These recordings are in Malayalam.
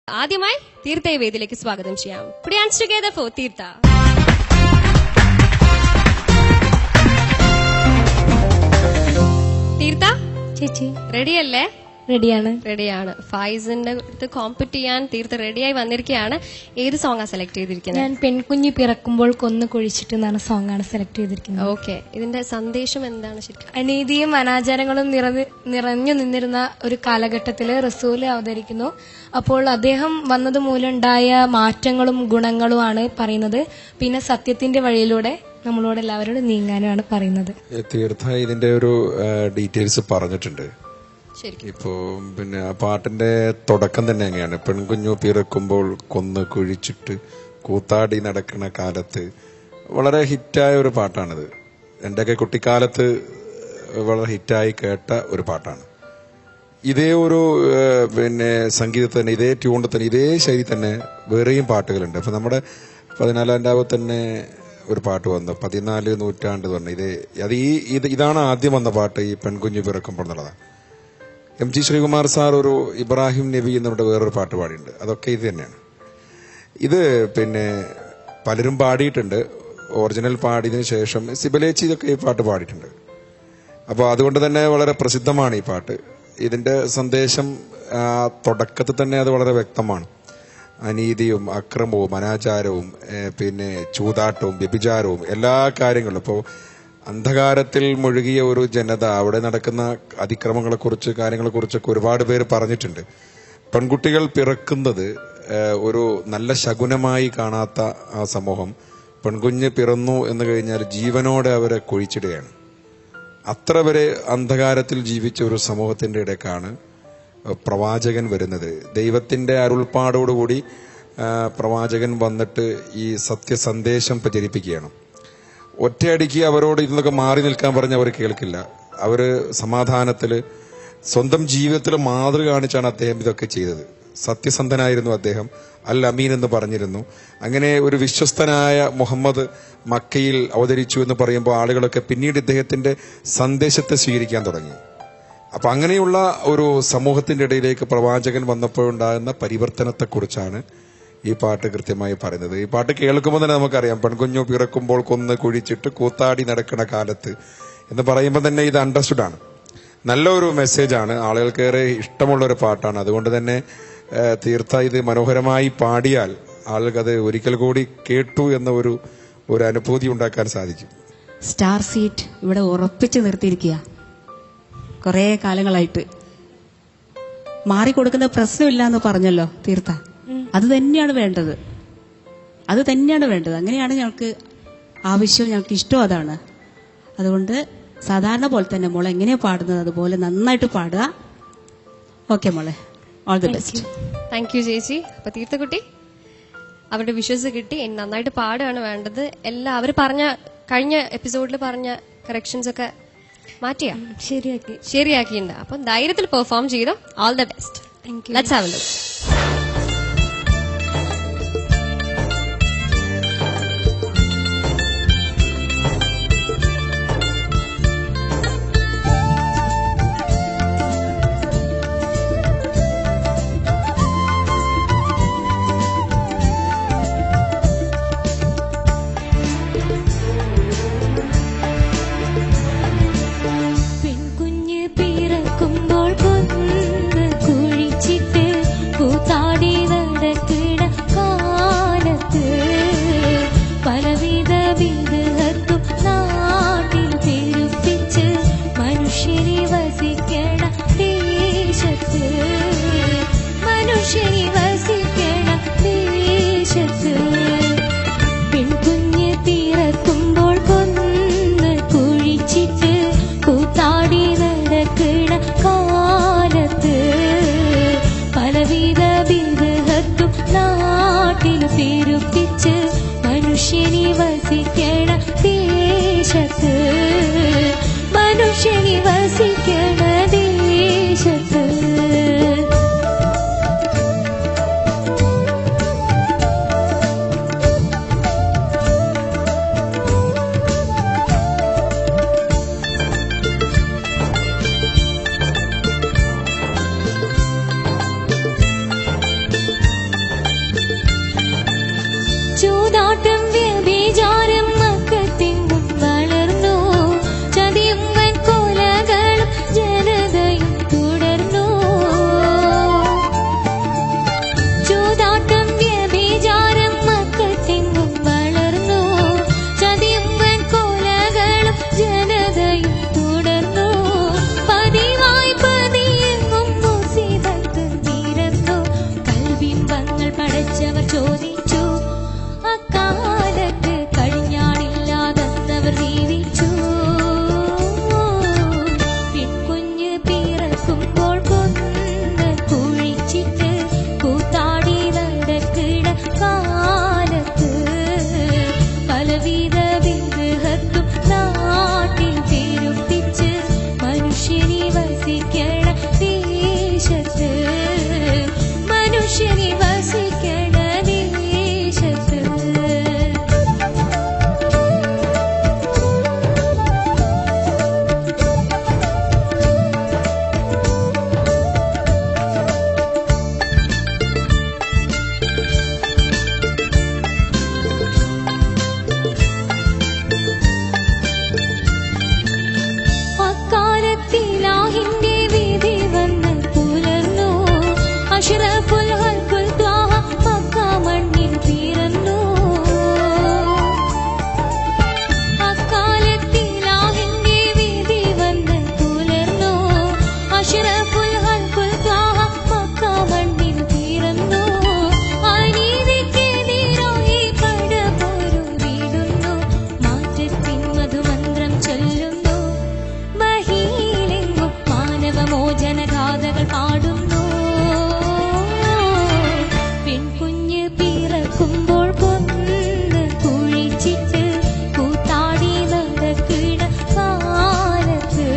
ആദ്യമായി തീർത്ഥയെ വേദിയിലേക്ക് സ്വാഗതം ചെയ്യാം. Put your hands together for തീർത്ഥ. തീർത്ഥ ചേച്ചി റെഡിയല്ലേ? റെഡിയാണ്. ഫൈസിന്റെ അടുത്ത് കോമ്പറ്റ് ചെയ്യാൻ തീർത്ഥ റെഡിയായി വന്നിരിക്കുകയാണ്. ഏത് സോങ്ങാ സെലക്ട് ചെയ്തിരിക്കുന്നത്? ഞാൻ പെൺകുഞ്ഞി പിറക്കുമ്പോൾ കൊന്നു കുഴിച്ചിട്ട് എന്നാണ് സോങ്ങാണ് സെലക്ട് ചെയ്തിരിക്കുന്നത്. ഓക്കെ, ഇതിന്റെ സന്ദേശം എന്താണ് ശരിക്കും? അനീതിയും അനാചാരങ്ങളും നിറഞ്ഞു നിന്നിരുന്ന ഒരു കാലഘട്ടത്തില് റസൂല് അവതരിക്കുന്നു. അപ്പോൾ അദ്ദേഹം വന്നത് മൂലമുണ്ടായ മാറ്റങ്ങളും ഗുണങ്ങളുമാണ് പറയുന്നത്. പിന്നെ സത്യത്തിന്റെ വഴിയിലൂടെ നമ്മളോട് എല്ലാവരോടും നീങ്ങാനുമാണ് പറയുന്നത്. തീർത്ഥ ഇതിന്റെ ഒരു ഡീറ്റെയിൽസ് പറഞ്ഞിട്ടുണ്ട്. ഇപ്പോ പിന്നെ പാട്ടിന്റെ തുടക്കം തന്നെ അങ്ങനെയാണ്. പെൺകുഞ്ഞു പിറക്കുമ്പോൾ കൊന്ന് കുഴിച്ചിട്ട് കൂത്താടി നടക്കുന്ന കാലത്ത്. വളരെ ഹിറ്റായ ഒരു പാട്ടാണിത്. എന്റെയൊക്കെ കുട്ടിക്കാലത്ത് വളരെ ഹിറ്റായി കേട്ട ഒരു പാട്ടാണ്. ഇതേ ഒരു പിന്നെ സംഗീതത്തിൽ തന്നെ, ഇതേ ട്യൂണിൽ തന്നെ, ഇതേ ശൈലി തന്നെ വേറെയും പാട്ടുകളുണ്ട്. അപ്പൊ നമ്മുടെ 14ാം രാവ് തന്നെ ഒരു പാട്ട് വന്നു, 14 നൂറ്റാണ്ട് തന്നെ. ഇതാണ് ആദ്യം വന്ന പാട്ട്, ഈ പെൺകുഞ്ഞു പിറക്കുമ്പോൾ എന്നുള്ളതാണ്. MG ശ്രീകുമാർ സാർ ഒരു ഇബ്രാഹിം നബി എന്നിട്ട് വേറൊരു പാട്ട് പാടിയിട്ടുണ്ട്. അതൊക്കെ ഇത് തന്നെയാണ്. ഇത് പിന്നെ പലരും പാടിയിട്ടുണ്ട്. ഒറിജിനൽ പാടിയതിനു ശേഷം സിബലേച്ചി ഇതൊക്കെ ഈ പാട്ട് പാടിയിട്ടുണ്ട്. അപ്പോൾ അതുകൊണ്ട് തന്നെ വളരെ പ്രസിദ്ധമാണ് ഈ പാട്ട്. ഇതിന്റെ സന്ദേശം തുടക്കത്തിൽ തന്നെ അത് വളരെ വ്യക്തമാണ്. അനീതിയും അക്രമവും അനാചാരവും പിന്നെ ചൂതാട്ടവും വ്യഭിചാരവും എല്ലാ കാര്യങ്ങളും. ഇപ്പോൾ അന്ധകാരത്തിൽ മുഴുകിയ ഒരു ജനത, അവിടെ നടക്കുന്ന അതിക്രമങ്ങളെക്കുറിച്ച് കാര്യങ്ങളെക്കുറിച്ചൊക്കെ ഒരുപാട് പേര് പറഞ്ഞിട്ടുണ്ട്. പെൺകുട്ടികൾ പിറക്കുന്നത് ഒരു നല്ല ശകുനമായി കാണാത്ത ആ സമൂഹം പെൺകുഞ്ഞ് പിറന്നു എന്ന് കഴിഞ്ഞാൽ ജീവനോടെ അവരെ കുഴിച്ചിടുകയാണ്. അത്ര വരെ അന്ധകാരത്തിൽ ജീവിച്ച ഒരു സമൂഹത്തിന്റെ ഇടയ്ക്കാണ് പ്രവാചകൻ വരുന്നത്. ദൈവത്തിന്റെ അരുൾപ്പാടോടുകൂടി പ്രവാചകൻ വന്നിട്ട് ഈ സത്യസന്ദേശം പ്രചരിപ്പിക്കുകയാണ്. ഒറ്റയടിക്ക് അവരോട് ഇതിനൊക്കെ മാറി നിൽക്കാൻ പറഞ്ഞ് അവർ കേൾക്കില്ല. അവര് സമാധാനത്തില് സ്വന്തം ജീവിതത്തിൽ മാതൃക കാണിച്ചാണ് അദ്ദേഹം ഇതൊക്കെ ചെയ്തത്. സത്യസന്ധനായിരുന്നു അദ്ദേഹം. അൽ അമീൻ എന്ന് പറഞ്ഞിരുന്നു. അങ്ങനെ ഒരു വിശ്വസ്തനായ മുഹമ്മദ് മക്കയിൽ അവതരിച്ചു എന്ന് പറയുമ്പോൾ ആളുകളൊക്കെ പിന്നീട് ഇദ്ദേഹത്തിന്റെ സന്ദേശത്തെ സ്വീകരിക്കാൻ തുടങ്ങി. അപ്പൊ അങ്ങനെയുള്ള ഒരു സമൂഹത്തിന്റെ ഇടയിലേക്ക് പ്രവാചകൻ വന്നപ്പോഴുണ്ടാകുന്ന പരിവർത്തനത്തെക്കുറിച്ചാണ് ഈ പാട്ട് കൃത്യമായി പറയുന്നത്. ഈ പാട്ട് കേൾക്കുമ്പോൾ തന്നെ നമുക്കറിയാം, പെൺകുഞ്ഞു പിറക്കുമ്പോൾ കൊന്ന് കുഴിച്ചിട്ട് കൂത്താടി നടക്കുന്ന കാലത്ത് എന്ന് പറയുമ്പോൾ തന്നെ ഇത് അണ്ടർസ്റ്റുഡ് ആണ്. നല്ലൊരു മെസ്സേജാണ്, ആളുകൾക്കേറെ ഇഷ്ടമുള്ള ഒരു പാട്ടാണ്. അതുകൊണ്ട് തന്നെ തീർത്ഥ ഇത് മനോഹരമായി പാടിയാൽ ആളുകൾക്കത് ഒരിക്കൽ കൂടി കേട്ടു എന്ന ഒരു അനുഭൂതി ഉണ്ടാക്കാൻ സാധിക്കും. സ്റ്റാർ സീറ്റ് ഇവിടെ ഉറപ്പിച്ചു നിർത്തിയിരിക്കുക. കുറെ കാലങ്ങളായിട്ട് മാറിക്കൊടുക്കുന്ന പ്രശ്നമില്ല എന്ന് പറഞ്ഞല്ലോ തീർത്ഥ. അത് തന്നെയാണ് വേണ്ടത്. അങ്ങനെയാണ് ഞങ്ങൾക്ക് ആവശ്യം, ഞങ്ങൾക്ക് ഇഷ്ടം അതാണ്. അതുകൊണ്ട് സാധാരണ പോലെ തന്നെ മോളെ എങ്ങനെയാ പാടുന്നത് അതുപോലെ നന്നായിട്ട് പാടുക. ഓക്കെ മോളെ, all the best. Thank you ചേച്ചി. അപ്പൊ തീർത്ഥക്കുട്ടി അവരുടെ വിശ്വസ് കിട്ടി. നന്നായിട്ട് പാടുകയാണ് വേണ്ടത്. എല്ലാം അവർ പറഞ്ഞ കഴിഞ്ഞ എപ്പിസോഡിൽ പറഞ്ഞ കറക്ഷൻസ് ഒക്കെ മാറ്റിയാ ശരിയാക്കിയിട്ടുണ്ട്. അപ്പൊ ധൈര്യത്തിൽ പെർഫോം ചെയ്തോ. All the best. Let's have A look. വ്യഭിചാരം മക്കത്തെങ്ങും വളർന്നു. ചതിയും വൻകൊലകളും ജനതയും തുടർന്നു. ചൂതാട്ടം വ്യഭിചാരം മക്കത്തെങ്ങും വളർന്നു. ചതിയും വൻകൊലകളും ജനതയും തുടർന്നു. പതിവായി പതിയെങ്ങും മുസീബത്ത് നിരന്നു. കൽബിംബങ്ങൾ പടച്ചവർ ചോദിച്ചു. അക്കാലത്ത് കഴിഞ്ഞാണില്ലാതെന്നവർ ജീവിച്ചു. പെൺകുഞ്ഞ് പിറക്കുമ്പോൾ കൊന്ന് കുഴിച്ചിട്ട് കൂത്താടി നടക്കിട കാലത്ത് പലവിധ വിഗ്രഹത്തും നാട്ടിൽ പെരുപ്പിച്ച് മനുഷ്യനെ വസിക്കണ ദേശത്ത്. മനുഷ്യനെ വസിക്കണ ദേശത്ത്. അക്കാലത്തിലാഹിന്റെ വിധി വന്ന് പുലർന്നു. അഷ്റഫുൽ ഖൽഖുൽ ത്വാഹ മക്ക മണ്ണിൽ പിറന്നു. അക്കാലത്തിലാഹിന്റെ വിധി വന്ന് പുലർന്നു. അഷ്റഫുൽ ഖൽഖുൽ ത്വാഹ മക്ക മണ്ണിൽ പിറന്നു. അനീതിക്കെതിരായി പടപൊരുതിടുന്നു. മാറ്റത്തിൻ മധുമന്ത്രം ചൊല്ലുന്നു. മഹീലെങ്ങും മാനവമോചന ഗാഥകൾ പാടുന്നു. പെൺകുഞ്ഞ് പിറക്കുമ്പോൾ കൊന്ന് കുഴിച്ചിട്ട് കൂത്താടി നടക്കിട കാലത്ത്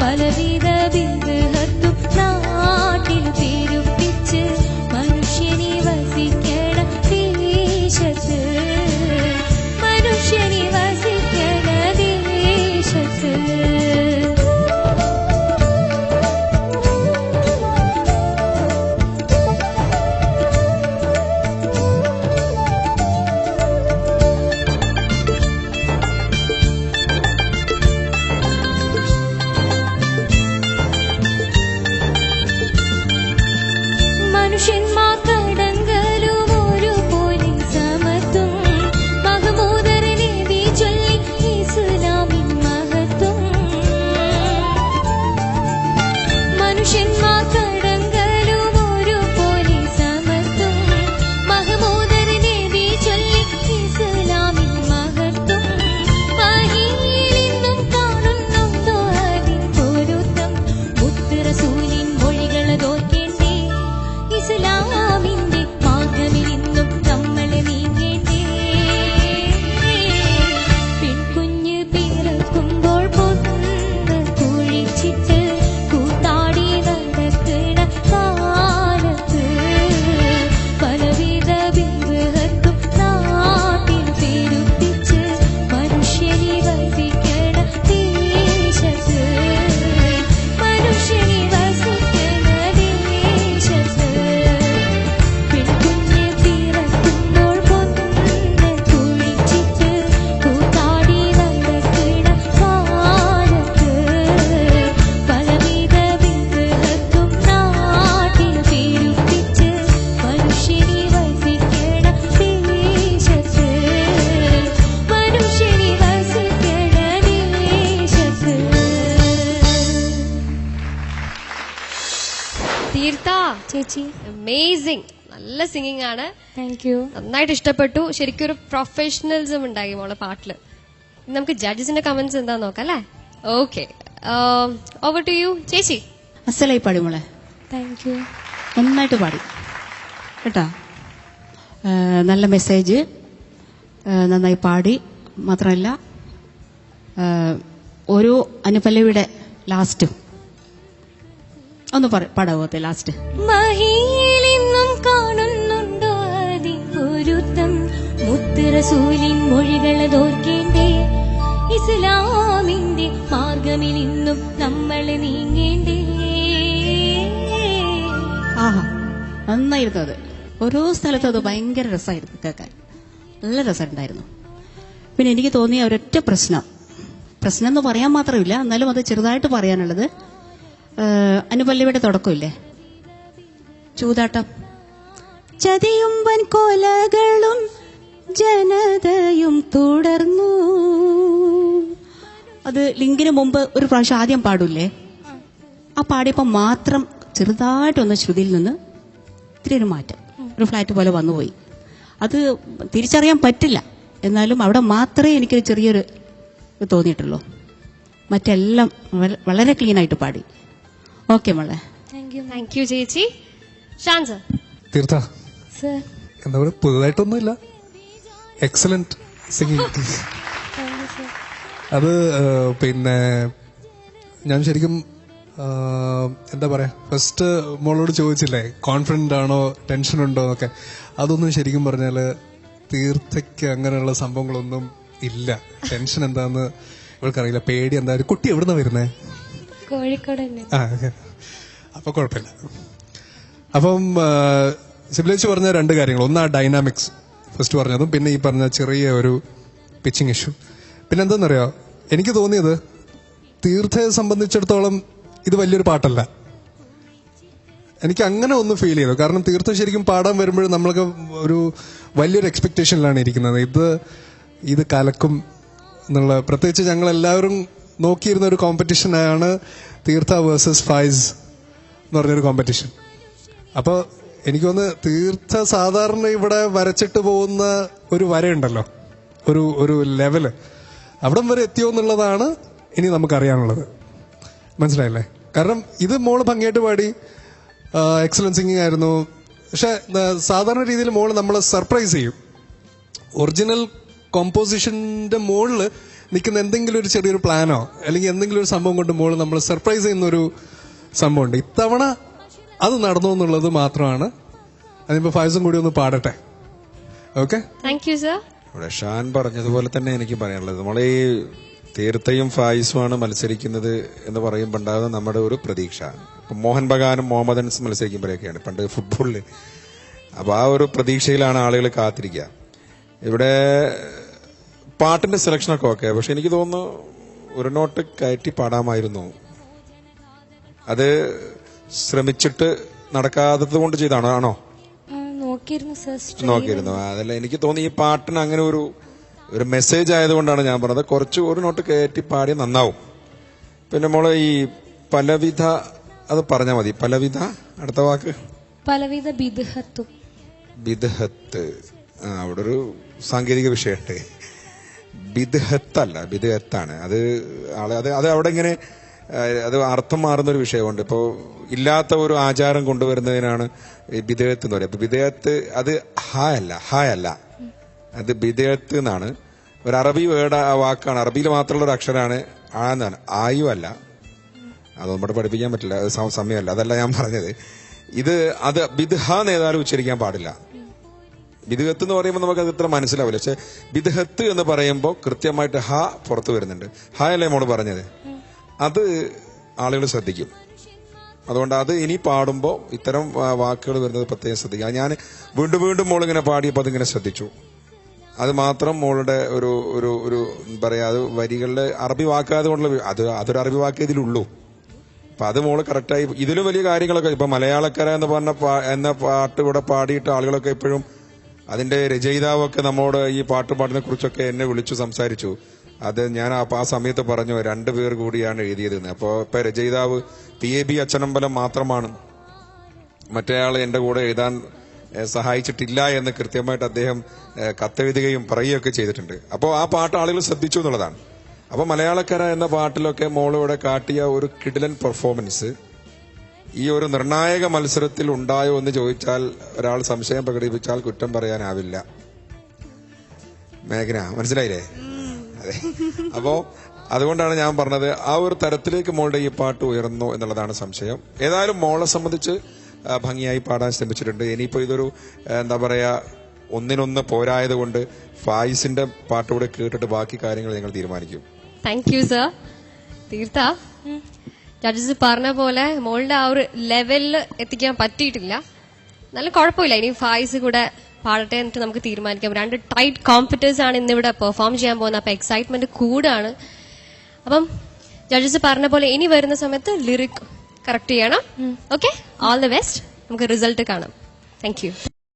പലവിധ വിഗ്രഹത്തും നാട്ടിൽ പെരുപ്പിച്ച് മനുഷ്യനെ വസിക്കണ ദേശത്ത്. മനുഷ്യനെ വസിക്കണ ദേശത്ത്. മനുഷ്യന്മാർ കടങ്കലും ഒരുപോലെ സമത്വം. മഹമൂദർ നബി ചൊല്ലി ഇസ്ലാമിൻ മഹത്വം. മനുഷ്യന്മാർ കടങ്കലും ഒരുപോലെ സമത്വം. മഹമൂദർ നബി ചൊല്ലി ഇസ്ലാമിൻ മഹത്വം. വഹിയിലിന്നും കാണുന്നുണ്ടോ അതിൻ പൊരുത്തം. മുത്ത് റസൂലിൻ മൊഴികളതോർക്കേണ്ടേ. ഇസ്ലാമിന്റെ മാർഗ്ഗമിൽ ഇന്നും നമ്മൾ നീങ്ങേണ്ടേ. പെൺകുഞ്ഞ് പിറക്കുമ്പോൾ കൊന്ന് കുഴിച്ചിട്ട് കൂത്താടി നടക്കിട കാലത്ത് പലവിധ വിഗ്രഹത്തും നാട്ടിൽ പെരുപ്പിച്ച് മനുഷ്യനെ വസിക്കണ ദേശത്ത്. മനുഷ്യനെ വസിക്കണ ദേശത്ത്. പെൺകുഞ്ഞ് പിറക്കുമ്പോൾ കൊന്ന് കുഴിച്ചിട്ട് കൂത്താടി നടക്കിട കാലത്ത് പലവിധ വിഗ്രഹത്തും നാട്ടിൽ പെരുപ്പിച്ച് മനുഷ്യനെ വസിക്കണ ദേശത്ത്. മനുഷ്യനെ വസിക്കണ ദേശത്ത്. തീർത്ഥ ചേച്ചി, അമേസിംഗ്. നല്ല സിംഗിങ് ആണ്. Thank you. നന്നായിട്ട് ഇഷ്ടപ്പെട്ടു. ശരിക്കും ഒരു പ്രൊഫഷണലിസം ഉണ്ടായി മോളെ പാട്ടില്. ഇനി നമുക്ക് ജഡ്ജസിന്റെ കമന്റ്സ് എന്താ നോക്കാം അല്ലേ? ഓക്കെ, ഓവർ ടു യു ചേച്ചി. അസലായി പാടി മോളെ, താങ്ക് യു. നന്നായിട്ട് പാടി കേട്ടാ. നല്ല മെസ്സേജ്, നന്നായി പാടി. മാത്രമല്ല ഒരു അനുപല്ലവിയുടെ ലാസ്റ്റ് ഒന്ന് പാടാവോ? ലാസ്റ്റ് മഹീലിന്നും കാണുന്നുണ്ടോ അതിൻ പൊരുത്തം. മുത്ത് റസൂലിൻ മൊഴികളതോർക്കേണ്ടേ. ഇസ്ലാമിന്റെ മാർഗമിൽ ഇന്നും നമ്മൾ നീങ്ങേണ്ടേ. ആഹാ, നന്നായിരുന്നു അത്. ഓരോ സ്ഥലത്തും അത് ഭയങ്കര രസമായിരുന്നു കേൾക്കാൻ. നല്ല രസമുണ്ടായിരുന്നു. പിന്നെ എനിക്ക് തോന്നിയ ഒരൊറ്റ പ്രശ്നം എന്ന് പറയാൻ മാത്രമില്ല, എന്നാലും അത് ചെറുതായിട്ട് പറയാനുള്ളത്, അനുപല്ലവിയുടെ തുടക്കമില്ലേ, ചൂതാട്ടം, ചതിയും വൻകൊലകളും ജനതയും തുടർന്നു. അത് ലിങ്കിന് മുമ്പ് ഒരു പ്രാവശ്യം ആദ്യം പാടൂല്ലേ, ആ പാടിയപ്പോൾ മാത്രം ചെറുതായിട്ടൊന്ന് ശ്രുതിയിൽ നിന്ന് ഇത്തിരി ഒരു മാറ്റം, ഒരു ഫ്ലാറ്റ് പോലെ വന്നുപോയി. അത് തിരിച്ചറിയാൻ പറ്റില്ല, എന്നാലും അവിടെ മാത്രമേ എനിക്കൊരു ചെറിയൊരു തോന്നിയിട്ടുള്ളൂ. മറ്റെല്ലാം വളരെ ക്ലീൻ ആയിട്ട് പാടി. ഓക്കെ മോളെ. താങ്ക് യു ചേച്ചി. ഷാൻ സർ. തീർത്ത എന്താ പറയുക, പുതുതായിട്ടൊന്നുമില്ല, എക്സലന്റ് സിംഗിങ്. അത് പിന്നെ ഞാൻ ശരിക്കും എന്താ പറയാ, ഫസ്റ്റ് മോളോട് ചോദിച്ചില്ലേ കോൺഫിഡന്റ് ആണോ ടെൻഷൻ ഉണ്ടോ എന്നൊക്കെ. അതൊന്നും ശരിക്കും പറഞ്ഞാല് തീർത്ഥയ്ക്ക് അങ്ങനെയുള്ള സംഭവങ്ങളൊന്നും ഇല്ല. ടെൻഷൻ എന്താന്ന് ഇവൾക്കറിയില്ല, പേടി എന്താ. കുട്ടി എവിടുന്ന വരുന്നേ? കോഴിക്കോട്. അപ്പൊ കുഴപ്പമില്ല. അപ്പം സിബിലേച്ച് പറഞ്ഞ രണ്ട് കാര്യങ്ങൾ, ഒന്ന് ആ ഡൈനാമിക്സ് ഫസ്റ്റ് പറഞ്ഞതും, പിന്നെ ഈ പറഞ്ഞ ചെറിയ ഒരു പിച്ചിങ് ഇഷ്യൂ. പിന്നെ എന്താണെന്നറിയോ, എനിക്ക് തോന്നിയത് തീർത്ഥയെ സംബന്ധിച്ചിടത്തോളം ഇത് വലിയൊരു പാട്ടല്ല. എനിക്ക് അങ്ങനെ ഒന്ന് ഫീൽ ചെയ്തു. കാരണം തീർത്ഥം ശരിക്കും പാടാൻ വരുമ്പോഴും നമ്മളൊക്കെ ഒരു വലിയൊരു എക്സ്പെക്ടേഷനിലാണ് ഇരിക്കുന്നത്. ഇത് കലക്കും എന്നുള്ള. പ്രത്യേകിച്ച് ഞങ്ങൾ എല്ലാവരും നോക്കിയിരുന്ന ഒരു കോമ്പറ്റീഷനാണ് തീർത്ഥ വേഴ്സസ് ഫൈസ് എന്ന് പറഞ്ഞൊരു കോമ്പറ്റീഷൻ. അപ്പോൾ എനിക്ക് തോന്നുന്നു തീർത്ഥ സാധാരണ ഇവിടെ വരച്ചിട്ട് പോകുന്ന ഒരു വരയുണ്ടല്ലോ, ഒരു ലെവല്, അവിടം വരെ എത്തിയോ എന്നുള്ളതാണ് ഇനി നമുക്കറിയാനുള്ളത്. മനസ്സിലായില്ലേ? കാരണം ഇത് മോള് ഭംഗിയായിട്ട് പാടി, എക്സലന്റ് സിംഗിങ് ആയിരുന്നു. പക്ഷെ സാധാരണ രീതിയിൽ മോള് നമ്മളെ സർപ്രൈസ് ചെയ്യും. ഒറിജിനൽ കോമ്പോസിഷന്റെ മുകളിൽ നിൽക്കുന്ന എന്തെങ്കിലും ഒരു ചെറിയൊരു പ്ലാനോ അല്ലെങ്കിൽ എന്തെങ്കിലും ഒരു സംഭവം കൊണ്ട് മോള് നമ്മൾ സർപ്രൈസ് ചെയ്യുന്ന ഒരു സംഭവമുണ്ട്. ഇത്തവണ അത് നടന്നു എന്നുള്ളത് മാത്രമാണ്. അതിപ്പോ ഫൈസും കൂടി ഒന്ന് പാടട്ടെ. Okay, thank you sir. ഇവിടെ ഷാൻ പറഞ്ഞതുപോലെ തന്നെ എനിക്ക് പറയാനുള്ളത്, നമ്മളെ ഈ തീർത്ഥയും ഫായിസുമാണ് മത്സരിക്കുന്നത് എന്ന് പറയുമ്പോൾ ഉണ്ടാകുന്ന നമ്മുടെ ഒരു പ്രതീക്ഷ. ഇപ്പൊ മോഹൻ ബഗാനും മുഹമ്മദ് അൻസും മത്സരിക്കുമ്പോഴൊക്കെയാണ് പണ്ട് ഫുട്ബോളില്. അപ്പൊ ആ ഒരു പ്രതീക്ഷയിലാണ് ആളുകൾ കാത്തിരിക്കുക. ഇവിടെ പാട്ടിന്റെ സെലക്ഷനൊക്കെ ഓക്കെ, പക്ഷെ എനിക്ക് തോന്നുന്നു ഒരു നോട്ട് കയറ്റി പാടാമായിരുന്നു. അത് ശ്രമിച്ചിട്ട് നടക്കാത്തത് കൊണ്ട് ചെയ്താണോ? ആണോ? നോക്കിയിരുന്നു. അതല്ല, എനിക്ക് തോന്നി ഈ പാട്ടിന് അങ്ങനെ ഒരു മെസ്സേജ് ആയതുകൊണ്ടാണ് ഞാൻ പറഞ്ഞത് കുറച്ച് ഒരു നോട്ട് കയറ്റി പാടി നന്നാവും. പിന്നെ മോള് ഈ പലവിധ അത് പറഞ്ഞാൽ മതി. പലവിധ അടുത്ത വാക്ക് പലവിധ ബിദ്ഹത്ത്. അവിടെ ഒരു സാങ്കേതിക വിഷയമുണ്ട്. ബിദ്ഹത്തല്ല, ബിദ്ഹത്താണ്. അത് അവിടെ ഇങ്ങനെ അത് അർത്ഥം മാറുന്നൊരു വിഷയമുണ്ട്. ഇപ്പോ ഇല്ലാത്ത ഒരു ആചാരം കൊണ്ടുവരുന്നതിനാണ് ബിദ്അത്ത് എന്ന് പറയുക. അപ്പൊ ബിദ്അത്ത് അത് ഹായ് അല്ല, അത് ബിദ്അത്ത് എന്നാണ്. ഒരു അറബി വേർഡ് വാക്കാണ്, അറബിയിൽ മാത്രമുള്ള ഒരു അക്ഷരമാണ് ആ എന്നാണ്. ആയും അല്ല, അത് നമ്മുടെ പഠിപ്പിക്കാൻ പറ്റില്ല, സമയമല്ല. അതല്ല ഞാൻ പറഞ്ഞത്. അത് ബിദ്ഹ എന്ന് ഉച്ചരിക്കാൻ പാടില്ല. ബിദ്അത്ത് എന്ന് പറയുമ്പോൾ നമുക്ക് അത് ഇത്ര മനസ്സിലാവില്ല. പക്ഷെ ബിദ്അത്ത് എന്ന് പറയുമ്പോൾ കൃത്യമായിട്ട് ഹ പുറത്തു വരുന്നുണ്ട്. ഹായ് അല്ലേ മോള് പറഞ്ഞത്? അത് ആളുകൾ ശ്രദ്ധിക്കും. അതുകൊണ്ട് അത് ഇനി പാടുമ്പോൾ ഇത്തരം വാക്കുകൾ വരുന്നത് പ്രത്യേകം ശ്രദ്ധിക്കുക. ഞാൻ വീണ്ടും മോളിങ്ങനെ പാടിയപ്പോൾ അതിങ്ങനെ ശ്രദ്ധിച്ചു. അത് മാത്രം മോളുടെ ഒരു പറയാ, അത് വരികളിലെ അറബി വാക്കായത് കൊണ്ടുള്ള അതൊരു അറബി വാക്കേ ഇതിലുള്ളൂ. അപ്പൊ അത് മോള് കറക്റ്റായി. ഇതിലും വലിയ കാര്യങ്ങളൊക്കെ ഇപ്പൊ മലയാളക്കര എന്ന് പറഞ്ഞ എന്ന പാട്ട് ഇവിടെ പാടിയിട്ട് ആളുകളൊക്കെ ഇപ്പോഴും അതിന്റെ രചയിതാവൊക്കെ നമ്മോട് ഈ പാട്ട് പാടിനെ കുറിച്ചൊക്കെ എന്നെ വിളിച്ചു സംസാരിച്ചു. അത് ഞാൻ ആ സമയത്ത് പറഞ്ഞു 2 പേർ കൂടിയാണ് എഴുതിയതെന്ന്. അപ്പൊ ഇപ്പൊ രചയിതാവ് PAB അച്ഛനമ്പലം മാത്രമാണ്, മറ്റേയാൾ എന്റെ കൂടെ എഴുതാൻ സഹായിച്ചിട്ടില്ല എന്ന് കൃത്യമായിട്ട് അദ്ദേഹം കത്തെഴുതുകയും പറയുകയൊക്കെ ചെയ്തിട്ടുണ്ട്. അപ്പോൾ ആ പാട്ട് ആളുകൾ ശ്രദ്ധിച്ചു എന്നുള്ളതാണ്. അപ്പൊ മലയാളക്കര എന്ന പാട്ടിലൊക്കെ മോളിവിടെ കാട്ടിയ ഒരു കിടിലൻ പെർഫോമൻസ് ഈ ഒരു നിർണായക മത്സരത്തിൽ ഉണ്ടായോ എന്ന് ചോദിച്ചാൽ ഒരാൾ സംശയം പ്രകടിപ്പിച്ചാൽ കുറ്റം പറയാനാവില്ല. മേഘന, മനസ്സിലായില്ലേ? അതെ. അപ്പോ അതുകൊണ്ടാണ് ഞാൻ പറഞ്ഞത് ആ ഒരു തരത്തിലേക്ക് മോളുടെ ഈ പാട്ട് ഉയർന്നു എന്നുള്ളതാണ് സംശയം. ഏതായാലും മോളെ സംബന്ധിച്ച് ഭംഗിയായി പാടാൻ ശ്രമിച്ചിട്ടുണ്ട്. ഇനിയിപ്പോ ഇതൊരു എന്താ പറയാ, ഒന്നിനൊന്ന് പോരായത് കൊണ്ട് ഫായിസിന്റെ പാട്ടുകൂടെ കേട്ടിട്ട് ബാക്കി കാര്യങ്ങൾ ഞങ്ങൾ തീരുമാനിക്കും. Thank you sir. Theertha, judges പറഞ്ഞ പോലെ മോളുടെ ആ ഒരു ലെവലിൽ എത്തിക്കാൻ പറ്റിയിട്ടില്ല. നല്ല കുഴപ്പമില്ല, ഇനി ഫായിസ് കൂടെ പാടട്ടെ എന്നിട്ട് നമുക്ക് തീരുമാനിക്കാം. 2 ടൈറ്റ് കോമ്പറ്റേഴ്സ് ആണ് ഇന്നിവിടെ പെർഫോം ചെയ്യാൻ പോകുന്നത്. അപ്പൊ എക്സൈറ്റ്മെന്റ് കൂടാണ്. അപ്പം ജഡ്ജസ് പറഞ്ഞ പോലെ ഇനി വരുന്ന സമയത്ത് ലിറിക് കറക്റ്റ് ചെയ്യണം. Okay, all the best. നമുക്ക് റിസൾട്ട് കാണാം. Thank you.